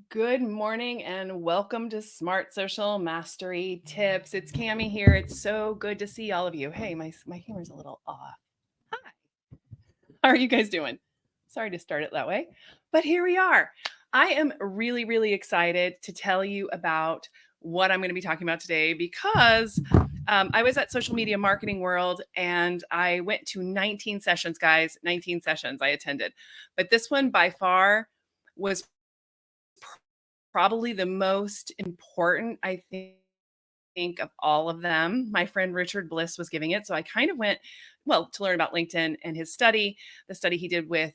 Good morning and welcome to Smart Social Mastery Tips. It's Cami here. It's so good to see all of you. Hey, my camera's a little off. Hi. How are you guys doing? Sorry to start it that way, but here we are. I am really excited to tell you about what I'm going to be talking about today because I was at Social Media Marketing World and I went to 19 sessions, guys. 19 sessions I attended, but this one by far was probably the most important, I think, of all of them. My friend Richard Bliss was giving it. So I kind of went, well, to learn about LinkedIn and his study, the study he did with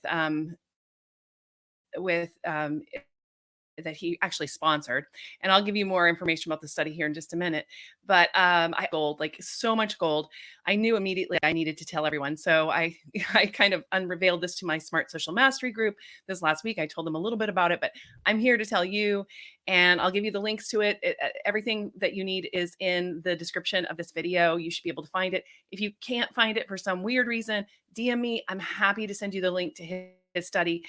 that he actually sponsored. And I'll give you more information about the study here in just a minute. But I gold, like so much gold. I knew immediately I needed to tell everyone. So I I kind of unveiled this to my Smart Social Mastery group this last week. I told them a little bit about it, but I'm here to tell you, and I'll give you the links to it. Everything that you need is in the description of this video. You should be able to find it. If you can't find it for some weird reason, DM me. I'm happy to send you the link to his study.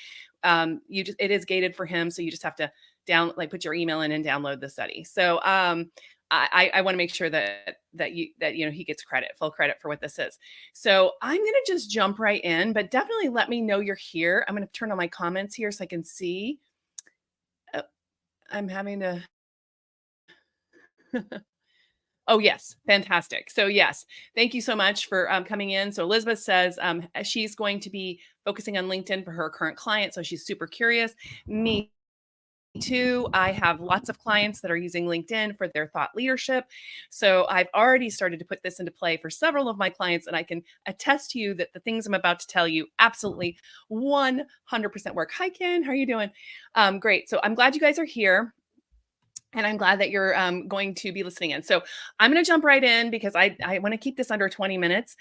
It is gated for him, so you just have to put your email in and download the study. So I want to make sure that he gets full credit for what this is. So I'm gonna just jump right in, but definitely let me know you're here. I'm gonna turn on my comments here so I can see. Uh, I'm having to. Oh, yes. Fantastic. So, yes, thank you so much for coming in. So, Elizabeth says she's going to be focusing on LinkedIn for her current client. So, she's super curious. Me too. I have lots of clients that are using LinkedIn for their thought leadership. So, I've already started to put this into play for several of my clients. And I can attest to you that the things I'm about to tell you absolutely 100% work. Hi, Ken. How are you doing? Great. So, I'm glad you guys are here. And I'm glad that you're going to be listening in. So I'm going to jump right in because I want to keep this under 20 minutes.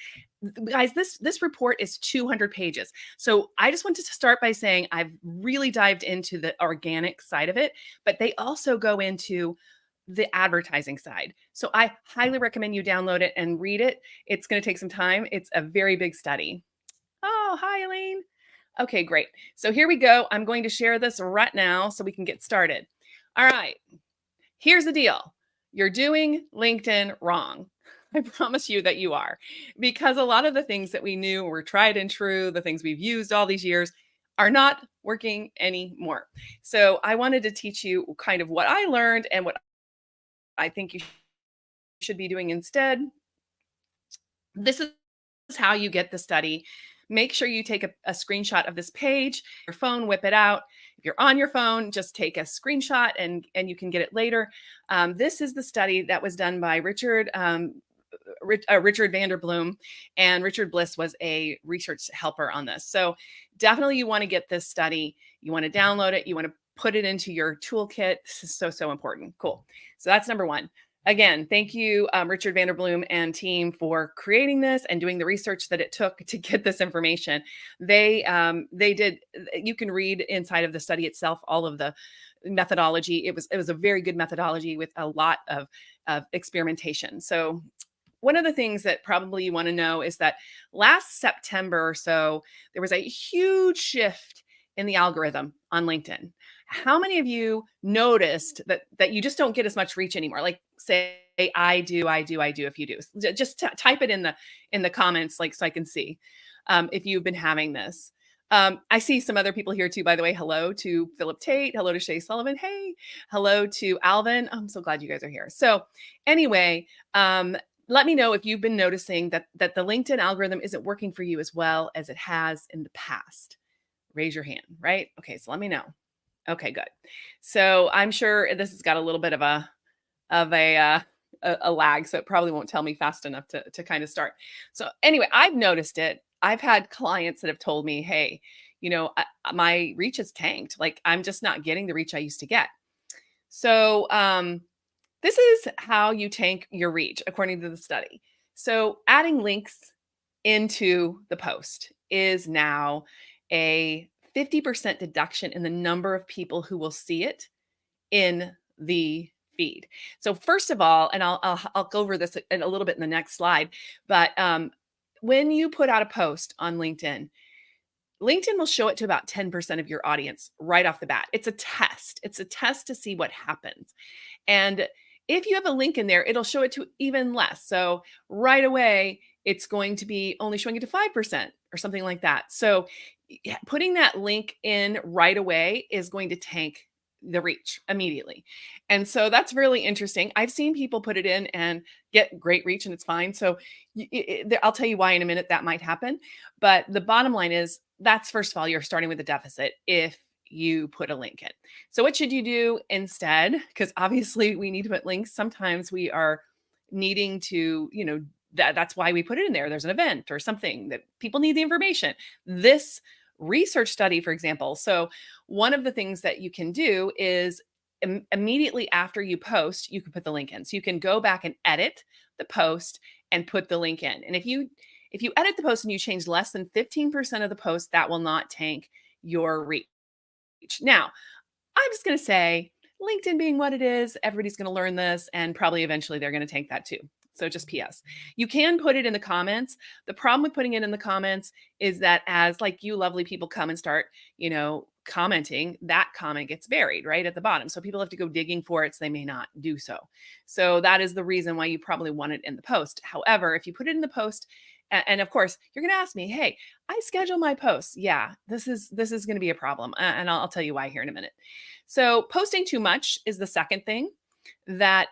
Guys, this report is 200 pages. So I just wanted to start by saying I've really dived into the organic side of it, but they also go into the advertising side. So I highly recommend you download it and read it. It's going to take some time. It's a very big study. Oh, hi, Elaine. Okay, great. So here we go. I'm going to share this right now so we can get started. All right. Here's the deal. You're doing LinkedIn wrong. I promise you that you are. Because a lot of the things that we knew were tried and true, the things we've used all these years, are not working anymore. So I wanted to teach you kind of what I learned and what I think you should be doing instead. This is how you get the study. Make sure you take a screenshot of this page, your phone, whip it out. If you're on your phone, just take a screenshot and you can get it later. This is the study that was done by Richard Vanderbloom, and Richard Bliss was a research helper on this. So definitely you want to get this study. You want to download it. You want to put it into your toolkit. This is so important. Cool. So that's number one. Again, thank you, Richard Vanderbloom and team for creating this and doing the research that it took to get this information. They did. You can read inside of the study itself all of the methodology. It was a very good methodology with a lot of experimentation. So one of the things that probably you want to know is that last September or so, there was a huge shift in the algorithm on LinkedIn. How many of you noticed that you just don't get as much reach anymore? Like say I do, if you do. Just type it in the comments like so I can see if you've been having this. I see some other people here too, by the way. Hello to Philip Tate. Hello to Shay Sullivan. Hey, hello to Alvin. I'm so glad you guys are here. So anyway, let me know if you've been noticing that the LinkedIn algorithm isn't working for you as well as it has in the past. Raise your hand, right? Okay, so let me know. Okay, good. So I'm sure this has got a little bit of a lag, so it probably won't tell me fast enough to kind of start. So anyway, I've noticed it. I've had clients that have told me, "Hey, my reach is tanked. Like I'm just not getting the reach I used to get." So this is how you tank your reach, according to the study. So, adding links into the post is now a 50% deduction in the number of people who will see it in the feed. So, first of all, and I'll go over this a little bit in the next slide, but when you put out a post on LinkedIn, LinkedIn will show it to about 10% of your audience right off the bat. It's a test. It's a test to see what happens. And if you have a link in there, it'll show it to even less. So right away, it's going to be only showing it to 5% or something like that. So putting that link in right away is going to tank the reach immediately. And so that's really interesting. I've seen people put it in and get great reach and it's fine. So I'll tell you why in a minute that might happen. But the bottom line is that's first of all, you're starting with a deficit if you put a link in. So what should you do instead? Because obviously we need to put links. Sometimes we are needing to, that's why we put it in there. There's an event or something that people need the information. This research study, for example. So one of the things that you can do is immediately after you post, you can put the link in. So you can go back and edit the post and put the link in. And if you edit the post and you change less than 15% of the post, that will not tank your reach. Now, I'm just going to say LinkedIn being what it is, everybody's going to learn this and probably eventually they're going to tank that too. So just PS. You can put it in the comments. The problem with putting it in the comments is that as like you lovely people come and start, commenting, that comment gets buried right at the bottom. So people have to go digging for it. So they may not do so. So that is the reason why you probably want it in the post. However, if you put it in the post, and of course, you're going to ask me, hey, I schedule my posts. Yeah, this is going to be a problem. And I'll tell you why here in a minute. So posting too much is the second thing that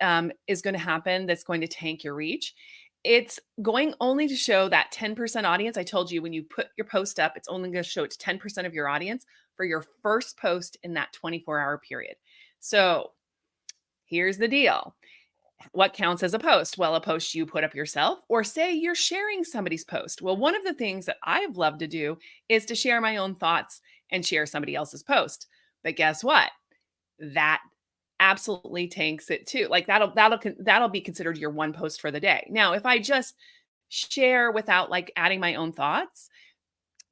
is going to happen that's going to tank your reach. It's going only to show that 10% audience. I told you when you put your post up, it's only going to show it to 10% of your audience for your first post in that 24-hour period. So here's the deal. What counts as a post? Well, a post you put up yourself, or say you're sharing somebody's post. Well, one of the things that I've loved to do is to share my own thoughts and share somebody else's post. But guess what? That absolutely tanks it too. Like that'll be considered your one post for the day. Now, if I just share without like adding my own thoughts,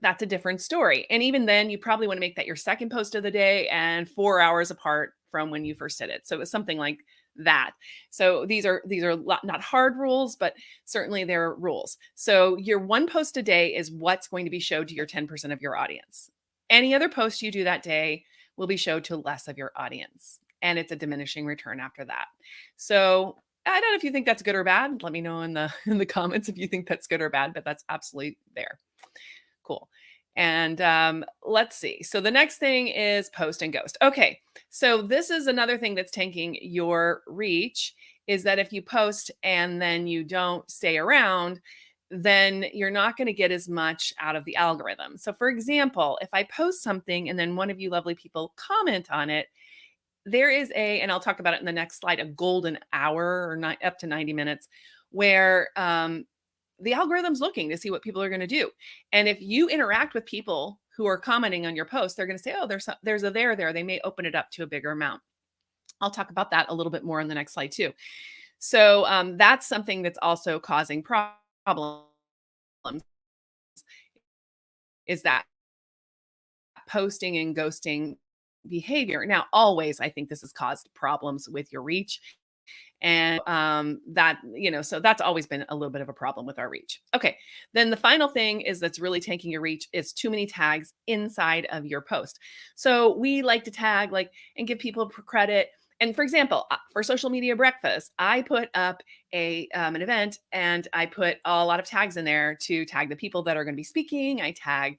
that's a different story. And even then, you probably want to make that your second post of the day and 4 hours apart from when you first did it. So it's something like that. So these are not hard rules, but certainly they're rules. So your one post a day is what's going to be showed to your 10% of your audience. Any other post you do that day will be showed to less of your audience. And it's a diminishing return after that. So I don't know if you think that's good or bad. Let me know in the comments if you think that's good or bad, but that's absolutely there. Cool. And let's see. So the next thing is post and ghost. Okay. So this is another thing that's tanking your reach is that if you post and then you don't stay around, then you're not going to get as much out of the algorithm. So for example, if I post something and then one of you lovely people comment on it, there is and I'll talk about it in the next slide, a golden hour or not up to 90 minutes where the algorithm's looking to see what people are going to do. And if you interact with people who are commenting on your post, they're going to say, oh, there's a there. They may open it up to a bigger amount. I'll talk about that a little bit more in the next slide too. So that's something that's also causing problems is that posting and ghosting behavior. Now, always, I think this has caused problems with your reach. And so that's always been a little bit of a problem with our reach. Okay. Then the final thing is that's really tanking your reach is too many tags inside of your post. So we like to tag and give people credit. And for example, for social media breakfast, I put up an event and I put a lot of tags in there to tag the people that are going to be speaking. I tag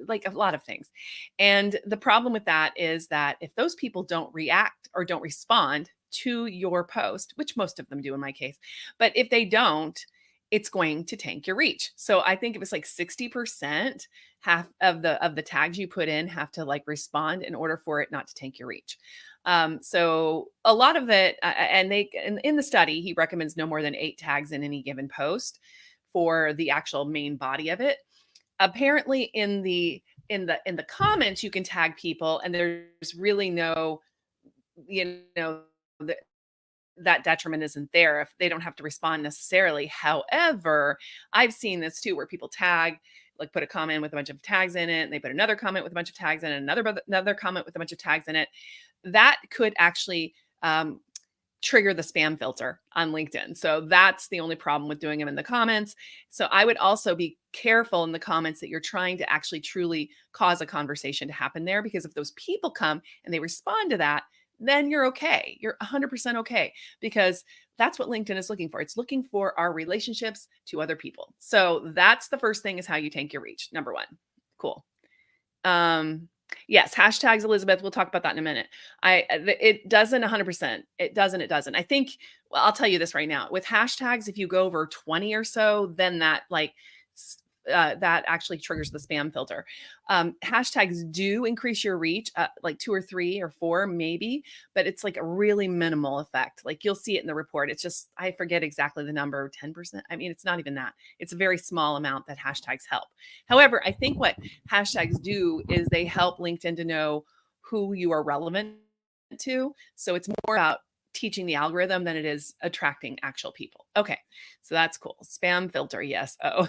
like a lot of things. And the problem with that is that if those people don't react or don't respond to your post, which most of them do in my case, but if they don't, it's going to tank your reach. So I think it was like 60% half of the tags you put in have to respond in order for it not to tank your reach. So a lot of it, and in the study, he recommends no more than 8 tags in any given post for the actual main body of it. Apparently in the comments, you can tag people and there's really no, that detriment isn't there if they don't have to respond necessarily. However, I've seen this too, where people tag, put a comment with a bunch of tags in it, and they put another comment with a bunch of tags in it, another comment with a bunch of tags in it. That could actually trigger the spam filter on LinkedIn. So that's the only problem with doing them in the comments. So I would also be careful in the comments that you're trying to actually truly cause a conversation to happen there, because if those people come and they respond to that, then you're okay. You're 100% okay, because that's what LinkedIn is looking for. It's looking for our relationships to other people. So that's the first thing, is how you tank your reach. Number one. Cool. Yes, hashtags, Elizabeth. We'll talk about that in a minute. It doesn't 100%. It doesn't. It doesn't. I think. Well, I'll tell you this right now. With hashtags, if you go over 20 or so, then that that actually triggers the spam filter. Hashtags do increase your reach, like 2 or 3 or 4 maybe, but it's like a really minimal effect. Like you'll see it in the report. It's just, I forget exactly the number, 10%. I mean, it's not even that. It's a very small amount that hashtags help. However, I think what hashtags do is they help LinkedIn to know who you are relevant to. So it's more about teaching the algorithm than it is attracting actual people. Okay, so that's cool. Spam filter, yes. Oh.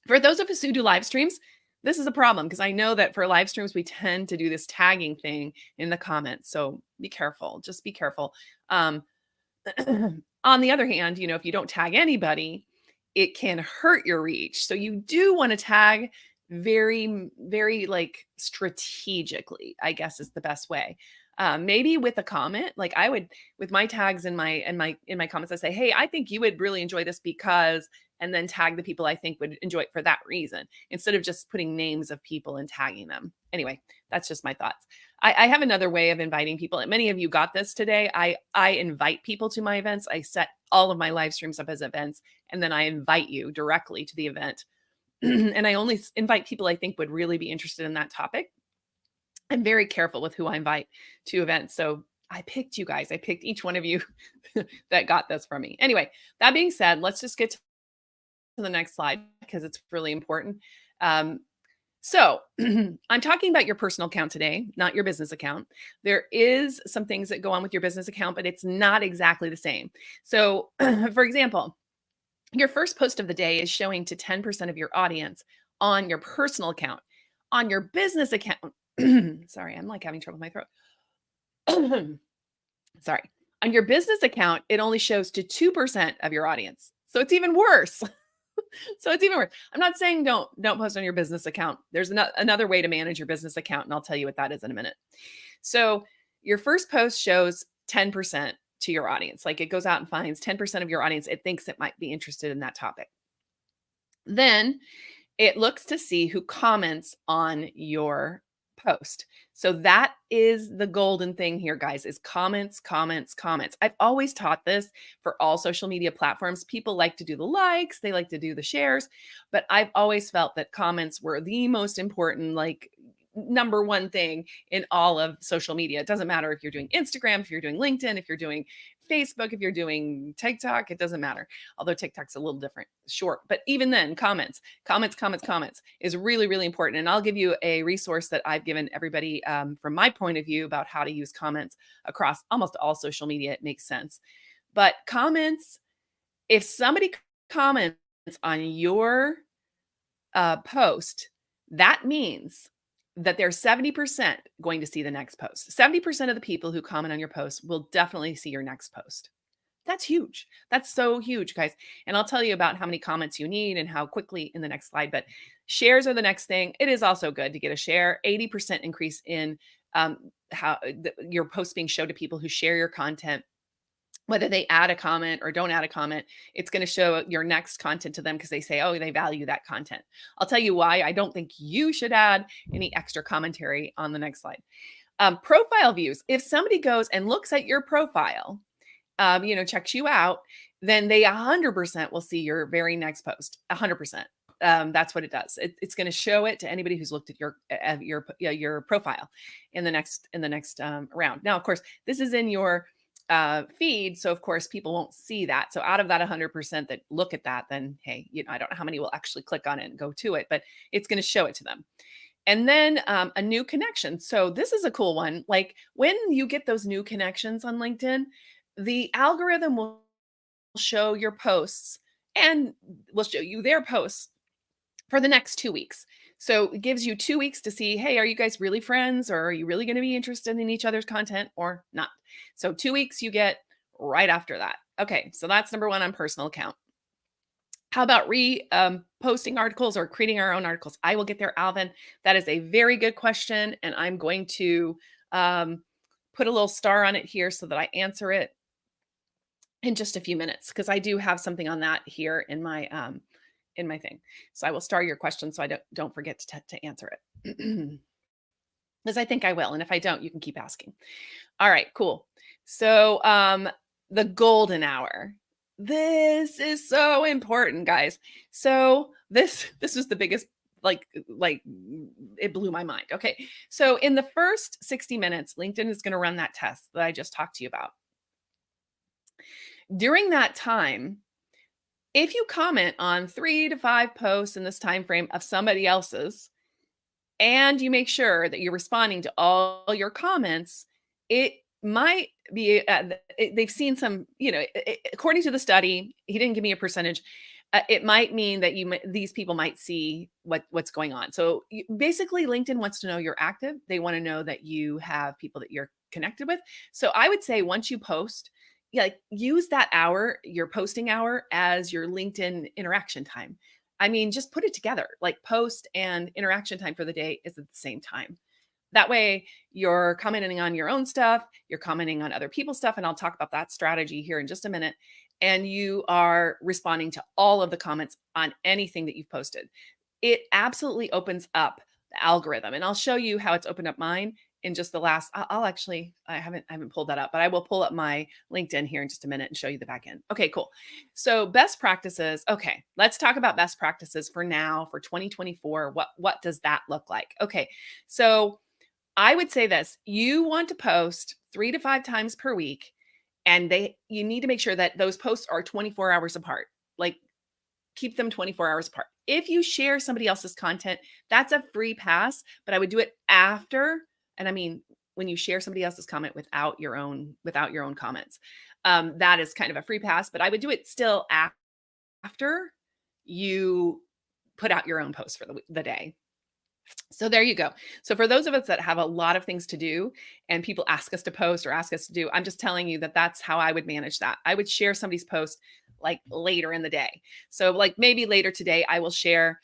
For those of us who do live streams, this is a problem, because I know that for live streams, we tend to do this tagging thing in the comments. So be careful. Just be careful. On the other hand, if you don't tag anybody, it can hurt your reach. So you do want to tag very, very like strategically, I guess is the best way. Maybe with a comment, like I would with my tags in my comments, I say, hey, I think you would really enjoy this because, and then tag the people I think would enjoy it for that reason, instead of just putting names of people and tagging them. Anyway, that's just my thoughts. I have another way of inviting people. Many of you got this today. I invite people to my events. I set all of my live streams up as events, and then I invite you directly to the event. And I only invite people I think would really be interested in that topic. I'm very careful with who I invite to events. So I picked you guys. I picked each one of you that got this from me. Anyway, that being said, let's just get to the next slide, because it's really important. So I'm talking about your personal account today, not your business account. There is some things that go on with your business account, but it's not exactly the same. So for example, your first post of the day is showing to 10% of your audience on your personal account. On your business account, sorry, I'm like having trouble with my throat. Sorry. On your business account, it only shows to 2% of your audience. So it's even worse. So it's even worse. I'm not saying don't post on your business account. There's another way to manage your business account, and I'll tell you what that is in a minute. So your first post shows 10% to your audience. Like it goes out and finds 10% of your audience it thinks it might be interested in that topic. Then it looks to see who comments on your post. So that is the golden thing here, guys, is comments, comments, comments. I've always taught this for all social media platforms. People like to do the likes, they like to do the shares, but I've always felt that comments were the most important, like number one thing in all of social media. It doesn't matter if you're doing Instagram, if you're doing LinkedIn, if you're doing Facebook, if you're doing TikTok, it doesn't matter. Although TikTok's a little different, short, but even then, comments is really, really important. And I'll give you a resource that I've given everybody from my point of view about how to use comments across almost all social media. It makes sense. But comments, if somebody comments on your post, that means that they're 70% going to see the next post. 70% of the people who comment on your post will definitely see your next post. That's huge. That's so huge, guys. And I'll tell you about how many comments you need and how quickly in the next slide. But shares are the next thing. It is also good to get a share. 80% increase in your post being shown to people who share your content. Whether they add a comment or don't add a comment, it's going to show your next content to them because they say, oh, they value that content. I'll tell you why I don't think you should add any extra commentary on the next slide. Profile views. If somebody goes and looks at your profile, checks you out, then they 100% will see your very next post. 100%. That's what it does. It's going to show it to anybody who's looked at your profile in the next round. Now, of course, this is in your feed, so of course people won't see that. So out of that 100% that look at that, then hey, I don't know how many will actually click on it and go to it, but it's going to show it to them. And then a new connection. So this is a cool one. Like when you get those new connections on LinkedIn, the algorithm will show your posts and will show you their posts for the next 2 weeks. So it gives you 2 weeks to see, hey, are you guys really friends, or are you really going to be interested in each other's content or not? So 2 weeks you get right after that. Okay, so that's number one on personal account. How about posting articles or creating our own articles? I will get there, Alvin. That is a very good question, and I'm going to um, put a little star on it here so that I answer it in just a few minutes, because I do have something on that here in my thing. So I will star your question so I don't forget to answer it. Because I think I will, and if I don't, you can keep asking. All right, cool. So the golden hour. This is so important, guys. So this was the biggest, like it blew my mind. Okay. So in the first 60 minutes, LinkedIn is going to run that test that I just talked to you about. During that time, if you comment on 3 to 5 posts in this time frame of somebody else's, and you make sure that you're responding to all your comments, it might be they've seen some, according to the study, he didn't give me a percentage. It might mean that these people might see what's going on. So basically, LinkedIn wants to know you're active. They want to know that you have people that you're connected with. So I would say once you post, yeah, like use that hour, your posting hour, as your LinkedIn interaction time. I mean, just put it together. Like post and interaction time for the day is at the same time. That way, you're commenting on your own stuff, you're commenting on other people's stuff, and I'll talk about that strategy here in just a minute. And you are responding to all of the comments on anything that you've posted. It absolutely opens up the algorithm, and I'll show you how it's opened up mine in just the last. I'll actually, I haven't pulled that up, but I will pull up my LinkedIn here in just a minute and show you the back end. Okay, cool. So best practices. Okay, let's talk about best practices for now for 2024. What does that look like? Okay, so I would say this: you want to post 3 to 5 times per week, and you need to make sure that those posts are 24 hours apart. Like keep them 24 hours apart. If you share somebody else's content, that's a free pass, but I would do it after, and I mean when you share somebody else's comment without your own comments. That is kind of a free pass, but I would do it still after you put out your own post for the day. So there you go. So for those of us that have a lot of things to do and people ask us to post or ask us to do, I'm just telling you that that's how I would manage that. I would share somebody's post like later in the day. So like maybe later today, I will share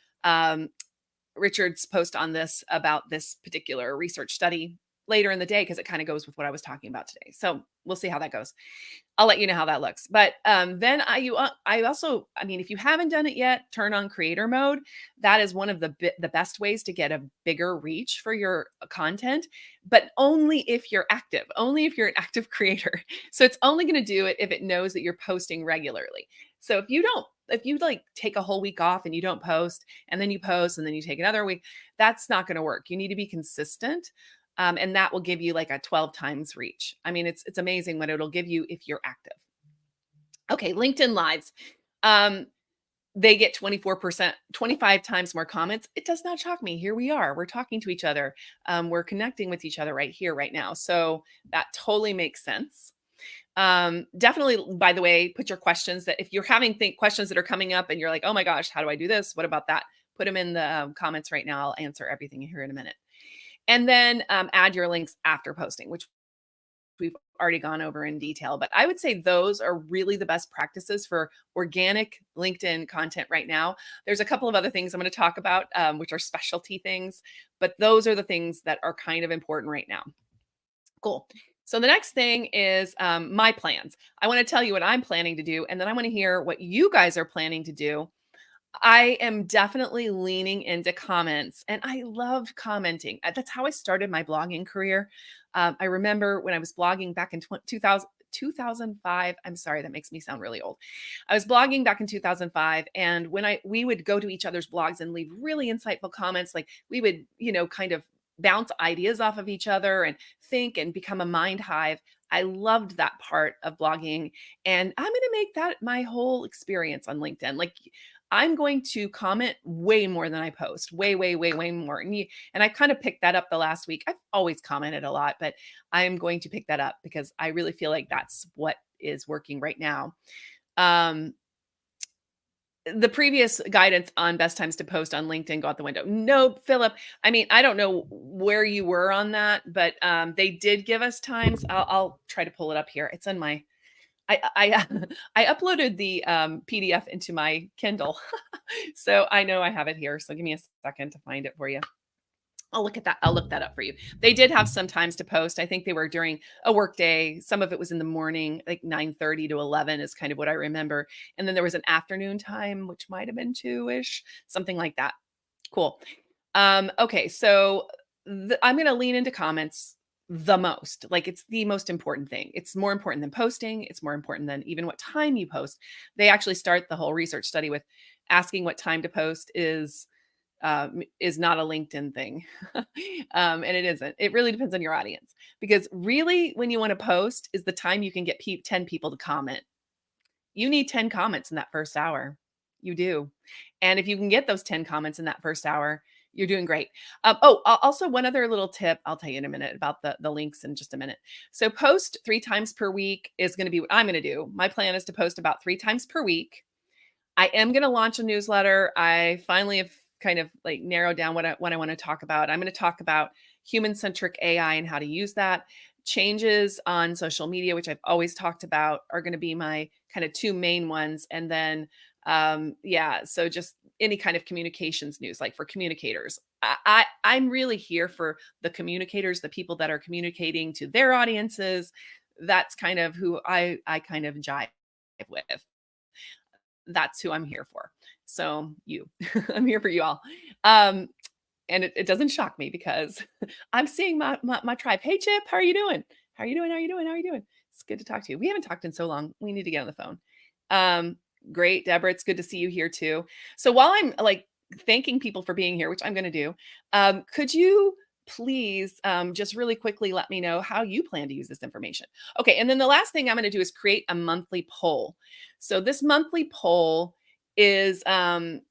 Richard's post on this about this particular research study later in the day, because it kind of goes with what I was talking about today. So we'll see how that goes. I'll let you know how that looks. But then I also, I mean, if you haven't done it yet, turn on creator mode. That is one of the best ways to get a bigger reach for your content, but only if you're active, only if you're an active creator. So it's only going to do it if it knows that you're posting regularly. So if you like take a whole week off and you don't post, and then you post and then you take another week, that's not going to work. You need to be consistent. And that will give you like a 12 times reach. I mean, it's amazing what it'll give you if you're active. Okay, LinkedIn Lives. Um, they get 24%, 25 times more comments. It does not shock me. Here we are. We're talking to each other. We're connecting with each other right here, right now. So that totally makes sense. Definitely, by the way, put your questions that if you're having questions that are coming up and you're like, oh my gosh, how do I do this? What about that? Put them in the comments right now. I'll answer everything here in a minute. And then add your links after posting, which we've already gone over in detail. But I would say those are really the best practices for organic LinkedIn content right now. There's a couple of other things I'm going to talk about, which are specialty things, but those are the things that are kind of important right now. Cool. So the next thing is my plans. I want to tell you what I'm planning to do, and then I want to hear what you guys are planning to do. I am definitely leaning into comments, and I love commenting. That's how I started my blogging career. I remember when I was blogging back in 2005. I'm sorry, that makes me sound really old. I was blogging back in 2005, and when we would go to each other's blogs and leave really insightful comments, like we would, kind of bounce ideas off of each other and think and become a mind hive. I loved that part of blogging, and I'm going to make that my whole experience on LinkedIn. Like I'm going to comment way more than I post, way, way, way, way more. And I kind of picked that up the last week. I've always commented a lot, but I'm going to pick that up because I really feel like that's what is working right now. Um, the previous guidance on best times to post on LinkedIn go out the window. No, Philip. I mean, I don't know where you were on that, but they did give us times. I'll try to pull it up here. It's in my. I I uploaded the PDF into my Kindle, so I know I have it here. So give me a second to find it for you. I'll look at that. I'll look that up for you. They did have some times to post. I think they were during a work day. Some of it was in the morning, like 9:30 to 11 is kind of what I remember. And then there was an afternoon time, which might have been 2-ish, something like that. Cool. Okay, so I'm going to lean into comments the most. Like it's the most important thing. It's more important than posting. It's more important than even what time you post. They actually start the whole research study with asking what time to post is not a LinkedIn thing. And it isn't. It really depends on your audience because really, when you want to post, is the time you can get 10 people to comment. You need 10 comments in that first hour. You do. And if you can get those 10 comments in that first hour, you're doing great. Also one other little tip, I'll tell you in a minute about the links in just a minute. So post 3 times per week is going to be what I'm going to do. My plan is to post about 3 times per week. I am going to launch a newsletter. I finally have kind of like narrowed down what I want to talk about. I'm going to talk about human-centric AI and how to use that. Changes on social media, which I've always talked about, are going to be my kind of 2 main ones. And then, yeah, so just any kind of communications news, like for communicators. I'm really here for the communicators, the people that are communicating to their audiences. That's kind of who I kind of jive with. That's who I'm here for. So you, I'm here for you all. Um, and it doesn't shock me because I'm seeing my tribe. Hey Chip, how are you doing? How are you doing? How are you doing? How are you doing? It's good to talk to you. We haven't talked in so long. We need to get on the phone. Um, Great, Deborah. It's good to see you here too. So while I'm like thanking people for being here, which I'm going to do, could you please just really quickly let me know how you plan to use this information? Okay, and then the last thing I'm going to do is create a monthly poll. So this monthly poll is going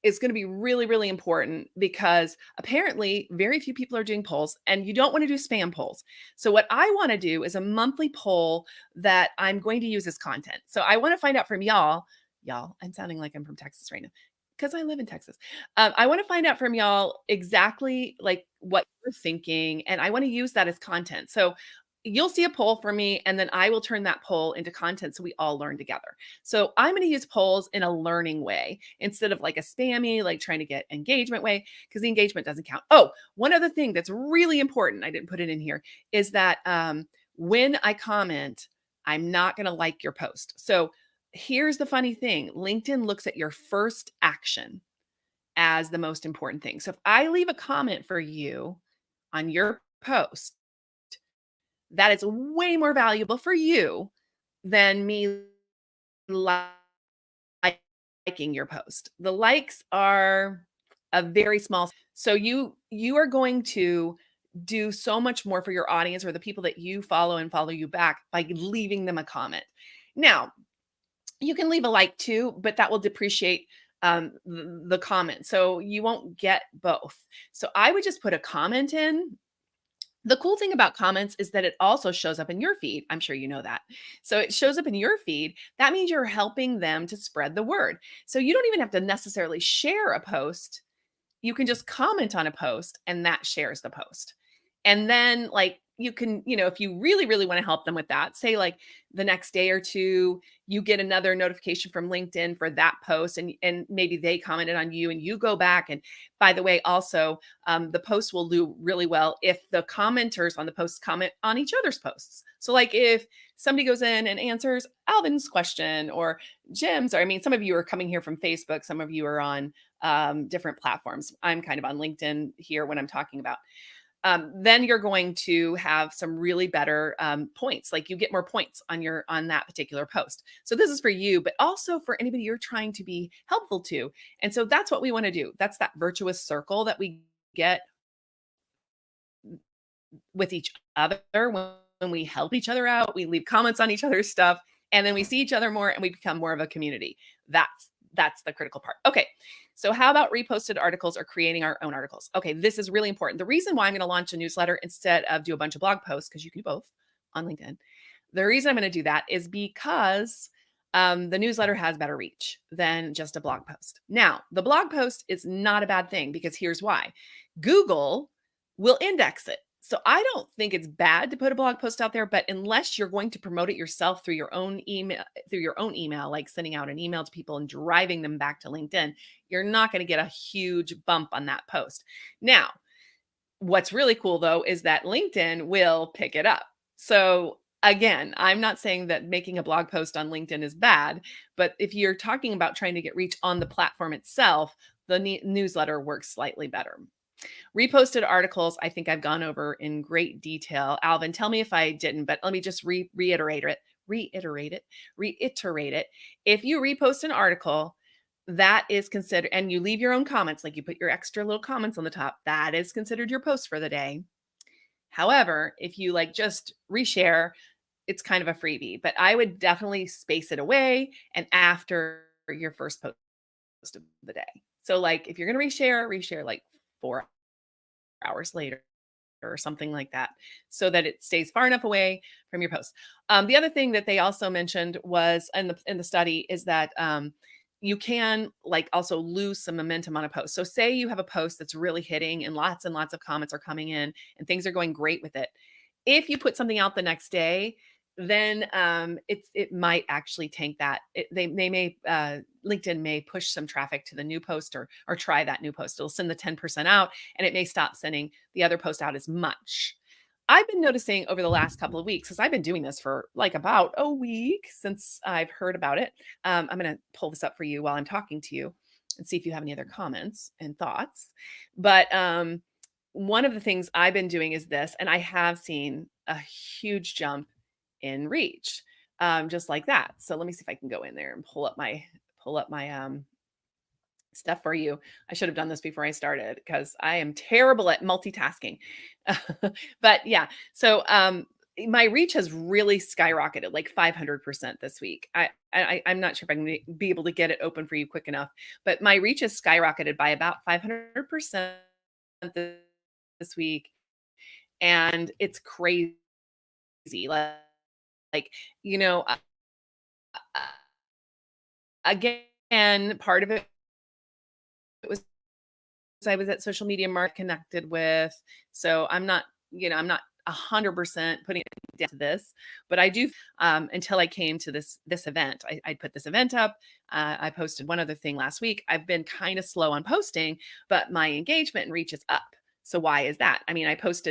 to be really, really important because apparently very few people are doing polls and you don't want to do spam polls. So, what I want to do is a monthly poll that I'm going to use as content. So, I want to find out from y'all, I'm sounding like I'm from Texas right now because I live in Texas. I want to find out from y'all exactly like what you're thinking and I want to use that as content. So, you'll see a poll from me and then I will turn that poll into content so we all learn together. So I'm going to use polls in a learning way instead of like a spammy, like trying to get engagement way, because the engagement doesn't count. Oh, one other thing that's really important, I didn't put it in here, is that when I comment, I'm not going to like your post. So here's the funny thing LinkedIn looks at your first action as the most important thing. So if I leave a comment for you on your post, that is way more valuable for you than me liking your post. The likes are a very small, so you are going to do so much more for your audience or the people that you follow and follow you back by leaving them a comment. Now, you can leave a like too, but that will depreciate the comment. So you won't get both. So I would just put a comment in. The cool thing about comments is that it also shows up in your feed. I'm sure you know that. So it shows up in your feed. That means you're helping them to spread the word. So you don't even have to necessarily share a post. You can just comment on a post and that shares the post. And then like you can, if you really, really want to help them with that, say like the next day or two, you get another notification from LinkedIn for that post and maybe they commented on you and you go back. And by the way, also the post will do really well if the commenters on the post comment on each other's posts. So like if somebody goes in and answers Alvin's question or Jim's, or I mean, some of you are coming here from Facebook, some of you are on different platforms. I'm kind of on LinkedIn here when I'm talking about. Then you're going to have some really better points. Like you get more points on that particular post. So this is for you, but also for anybody you're trying to be helpful to. And so that's what we want to do. That's that virtuous circle that we get with each other when we help each other out. We leave comments on each other's stuff, and then we see each other more, and we become more of a community. That's the critical part. Okay. So how about reposted articles or creating our own articles? Okay, this is really important. The reason why I'm going to launch a newsletter instead of do a bunch of blog posts, because you can do both on LinkedIn. The reason I'm going to do that is because the newsletter has better reach than just a blog post. Now, the blog post is not a bad thing because here's why. Google will index it. So I don't think it's bad to put a blog post out there, but unless you're going to promote it yourself through your own email, like sending out an email to people and driving them back to LinkedIn, you're not going to get a huge bump on that post. Now, what's really cool though is that LinkedIn will pick it up. So again, I'm not saying that making a blog post on LinkedIn is bad, but if you're talking about trying to get reach on the platform itself, the newsletter works slightly better. Reposted articles, I think I've gone over in great detail. Alvin, tell me if I didn't, but let me just reiterate it. If you repost an article, that is considered, and you leave your own comments, like you put your extra little comments on the top, that is considered your post for the day. However, if you like just reshare, it's kind of a freebie, but I would definitely space it away and after your first post of the day. So like if you're going to reshare like 4 hours later or something like that, so that it stays far enough away from your post. The other thing that they also mentioned was in the study is that you can like also lose some momentum on a post. So say you have a post that's really hitting and lots of comments are coming in and things are going great with it. If you put something out the next day, then it might actually tank that. They may LinkedIn may push some traffic to the new post or try that new post. It'll send the 10% out and it may stop sending the other post out as much. I've been noticing over the last couple of weeks, because I've been doing this for like about a week since I've heard about it. I'm going to pull this up for you while I'm talking to you and see if you have any other comments and thoughts. But one of the things I've been doing is this, and I have seen a huge jump in reach, just like that. So let me see if I can go in there and pull up my stuff for you. I should have done this before I started because I am terrible at multitasking. But yeah, so my reach has really skyrocketed, like 500% this week. I'm not sure if I'm going to be able to get it open for you quick enough, but my reach has skyrocketed by about 500% this week, and it's crazy. Like you know, uh, again, part of it was I was at social media mark connected with. So I'm not 100% putting it down to this, but I do until I came to this event. I put this event up. I posted one other thing last week. I've been kind of slow on posting, but my engagement and reach is up. So why is that? I mean,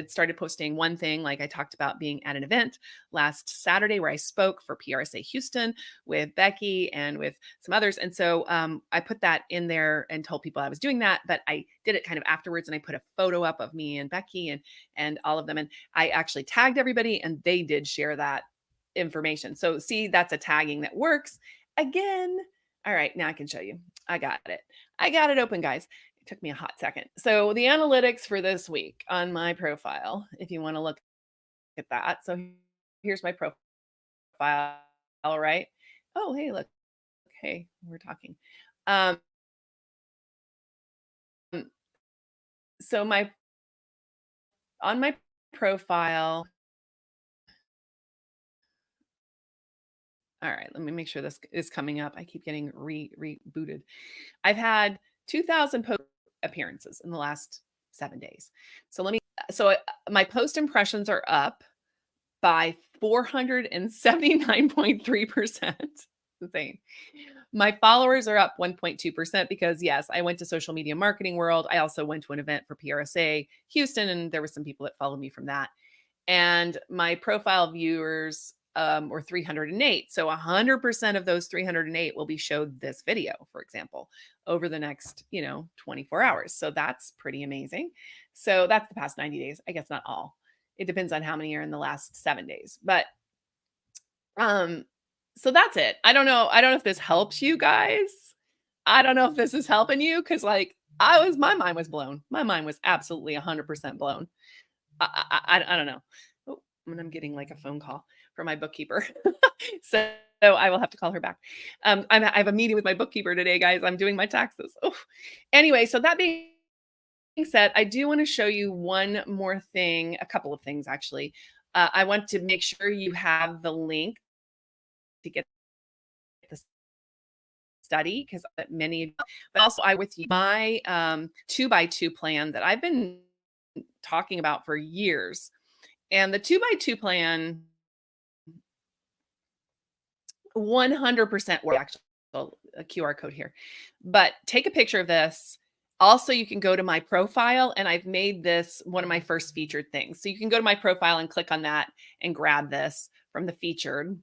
started posting one thing, like I talked about being at an event last Saturday where I spoke for PRSA Houston with Becky and with some others. And so I put that in there and told people I was doing that, but I did it kind of afterwards. And I put a photo up of me and Becky and all of them. And I actually tagged everybody and they did share that information. So see, that's a tagging that works. Again, all right, now I can show you. I got it. I got it open, guys. It took me a hot second. So the analytics for this week on my profile, if you want to look at that. So here's my profile, right? Oh, hey, look. Hey, we're talking. Um, so my on my profile, all right, let me make sure this is coming up. I keep getting rebooted. I've had 2,000 post appearances in the last 7 days. So my post impressions are up by 479.3%. Insane. My followers are up 1.2% because yes, I went to Social Media Marketing World. I also went to an event for PRSA Houston and there were some people that followed me from that. And my profile viewers were 308. So 100% of those 308 will be showed this video, for example, over the next, 24 hours. So that's pretty amazing. So that's the past 90 days. I guess not all. It depends on how many are in the last 7 days. But um so that's it. I don't know if this helps you guys. I don't know if this is helping you cuz like my mind was blown. My mind was absolutely 100% blown. I don't know. Oh, and I'm getting like a phone call from my bookkeeper. So I will have to call her back. I have a meeting with my bookkeeper today, guys. I'm doing my taxes. Oh. Anyway, so that being said, I do want to show you one more thing, a couple of things actually. I want to make sure you have the link to get the study because many, but also I with you, my 2x2 plan that I've been talking about for years. And the 2x2 plan 100% work. Actually, a QR code here. But take a picture of this. Also, you can go to my profile, and I've made this one of my first featured things. So you can go to my profile and click on that and grab this from the featured.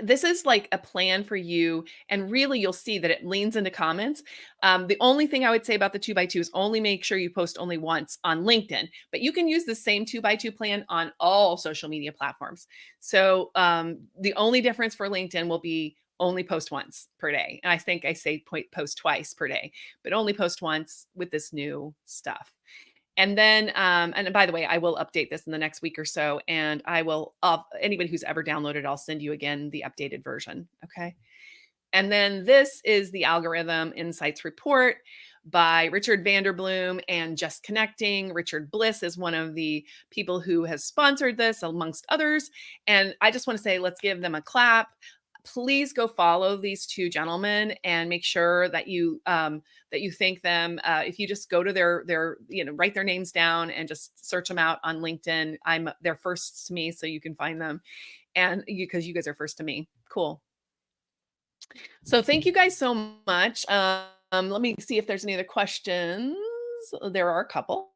This is like a plan for you, and really you'll see that it leans into comments. The only thing I would say about the 2x2 is only make sure you post only once on LinkedIn, but you can use the same 2x2 plan on all social media platforms. So the only difference for LinkedIn will be only post once per day. And I think I say post twice per day, but only post once with this new stuff. And then, and by the way, I will update this in the next week or so, and I will, anybody who's ever downloaded, I'll send you again the updated version. Okay. And then this is the Algorithm Insights Report by Richard Vanderbloom and Just Connecting. Richard Bliss is one of the people who has sponsored this, amongst others. And I just want to say, let's give them a clap. Please go follow these two gentlemen and make sure that you thank them. If you just go to their write their names down and just search them out on LinkedIn. They're first to me, so you can find them, and because you guys are first to me. Cool. So thank you guys so much. Let me see if there's any other questions. There are a couple.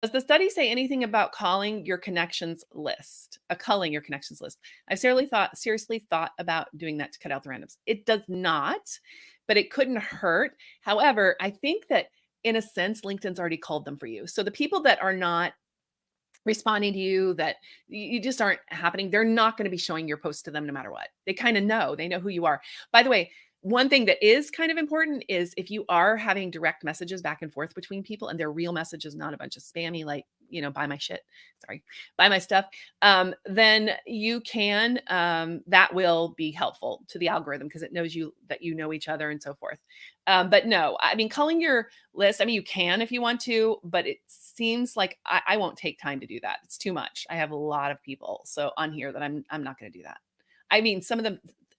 Does the study say anything about calling your connections list? Culling your connections list. I've seriously thought about doing that to cut out the randoms. It does not, but it couldn't hurt. However, I think that in a sense, LinkedIn's already called them for you. So the people that are not responding to you, that you just aren't happening, they're not going to be showing your post to them no matter what. They kind of know, they know who you are. By the way, one thing that is kind of important is if you are having direct messages back and forth between people and they're real messages, not a bunch of spammy, like, buy my shit, sorry, buy my stuff, then you can, that will be helpful to the algorithm because it knows that you know each other and so forth. But no, I mean, culling your list, I mean, you can if you want to, but it seems like I won't take time to do that. It's too much. I have a lot of people so on here that I'm not going to do that. I mean, some of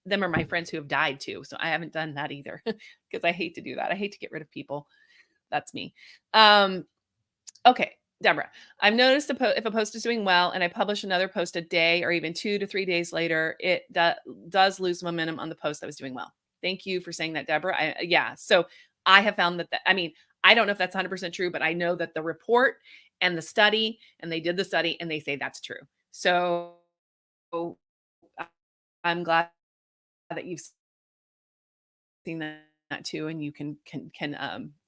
them are my friends who have died too, so I haven't done that either because I hate to do that. I hate to get rid of people. That's me. Okay, Deborah, I've noticed if a post is doing well and I publish another post a day or even 2 to 3 days later, it does lose momentum on the post that was doing well. Thank you for saying that, Deborah. Yeah, so I have found that, I mean, I don't know if that's 100% true, but I know that the report and the study, and they did the study and they say that's true. So I'm glad that you've seen that too, and you can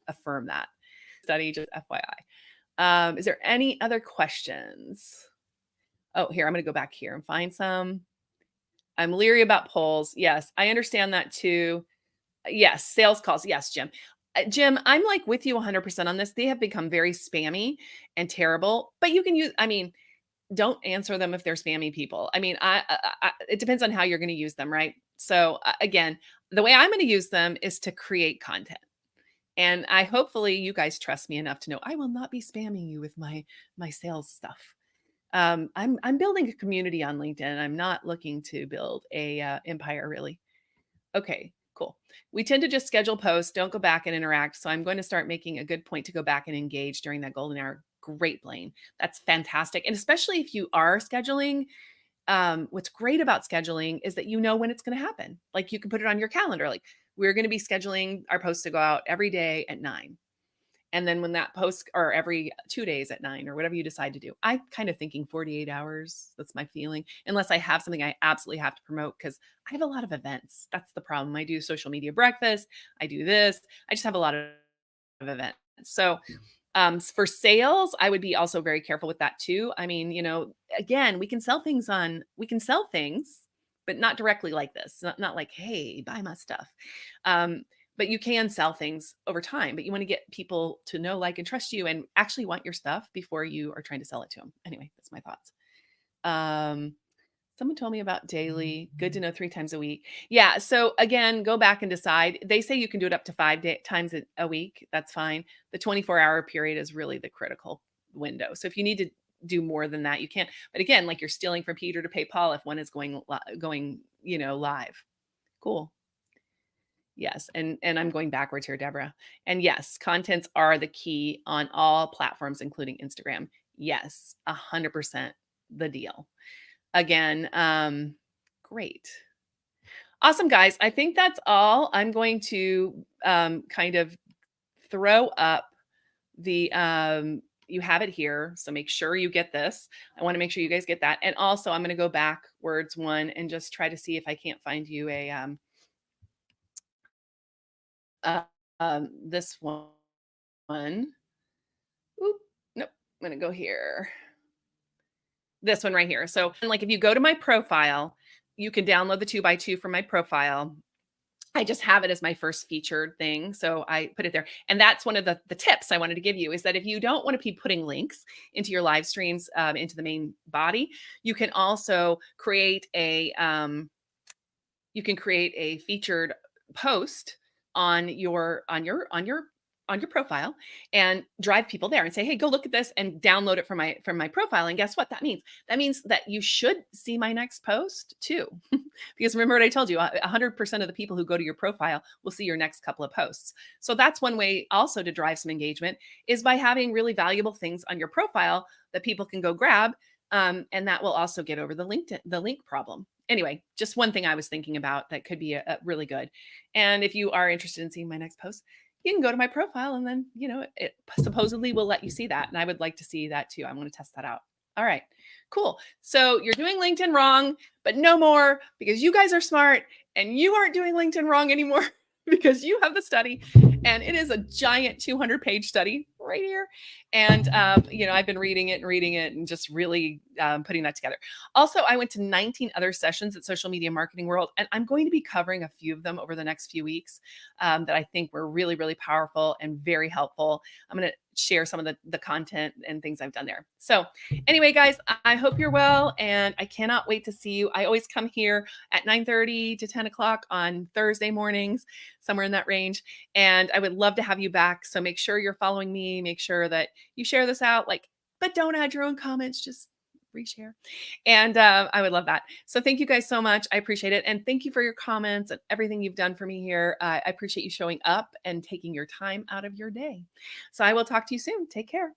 affirm that study, just FYI. Is there any other questions? Oh, here, I'm going to go back here and find some. I'm leery about polls. Yes, I understand that too. Yes, sales calls. Yes, Jim. Jim, I'm like with you 100% on this. They have become very spammy and terrible, but you can use, I mean, don't answer them if they're spammy people. I mean, it depends on how you're going to use them, right? So again, the way I'm going to use them is to create content. And hopefully you guys trust me enough to know I will not be spamming you with my sales stuff. I'm building a community on LinkedIn. I'm not looking to build a empire, really. Okay, cool. We tend to just schedule posts, don't go back and interact. So I'm going to start making a good point to go back and engage during that golden hour. Great, Blaine. That's fantastic. And especially if you are scheduling, what's great about scheduling is that you know when it's going to happen. Like you can put it on your calendar. Like we're going to be scheduling our posts to go out every day at 9. And then when that post, or every 2 days at 9, or whatever you decide to do, I'm kind of thinking 48 hours. That's my feeling. Unless I have something I absolutely have to promote, because I have a lot of events. That's the problem. I do social media breakfast. I do this. I just have a lot of events. So for sales, I would be also very careful with that too. I mean, again, we can sell things, but not directly like this. Not like, hey, buy my stuff. But you can sell things over time, but you want to get people to know, like, and trust you and actually want your stuff before you are trying to sell it to them. Anyway, that's my thoughts. Someone told me about daily. Good to know 3 times a week. Yeah. So again, go back and decide. They say you can do it up to 5 times a week. That's fine. The 24-hour period is really the critical window. So if you need to do more than that, you can. But again, like you're stealing from Peter to pay Paul if one is going live. Cool. Yes, and I'm going backwards here, Deborah. And yes, contents are the key on all platforms, including Instagram. Yes, 100% the deal. Again, great. Awesome, guys. I think that's all. I'm going to kind of throw up the you have it here. So make sure you get this. I want to make sure you guys get that. And also I'm going to go backwards one and just try to see if I can't find you a uh, this one. Oop, nope. I'm going to go here. This one right here. So like if you go to my profile, you can download the 2x2 from my profile. I just have it as my first featured thing. So I put it there. And that's one of the tips I wanted to give you is that if you don't want to be putting links into your live streams, into the main body, you can also create a featured post on your profile and drive people there and say, hey, go look at this and download it from my profile. And guess what that means? That means that you should see my next post too. Because remember what I told you, 100% of the people who go to your profile will see your next couple of posts. So that's one way also to drive some engagement is by having really valuable things on your profile that people can go grab. And that will also get over the link problem. Anyway, just one thing I was thinking about that could be a really good. And if you are interested in seeing my next post, you can go to my profile and then, it supposedly will let you see that. And I would like to see that too. I want to test that out. All right, cool. So you're doing LinkedIn wrong, but no more because you guys are smart and you aren't doing LinkedIn wrong anymore because you have the study and it is a giant 200-page study right here. And, I've been reading it and just really putting that together. Also, I went to 19 other sessions at Social Media Marketing World, and I'm going to be covering a few of them over the next few weeks that I think were really, really powerful and very helpful. I'm going to share some of the content and things I've done there. So anyway, guys, I hope you're well, and I cannot wait to see you. I always come here at 9:30 to 10 o'clock on Thursday mornings, somewhere in that range. And I would love to have you back. So make sure you're following me. Make sure that you share this out, but don't add your own comments. Just reshare. And I would love that. So thank you guys so much. I appreciate it. And thank you for your comments and everything you've done for me here. I appreciate you showing up and taking your time out of your day. So I will talk to you soon. Take care.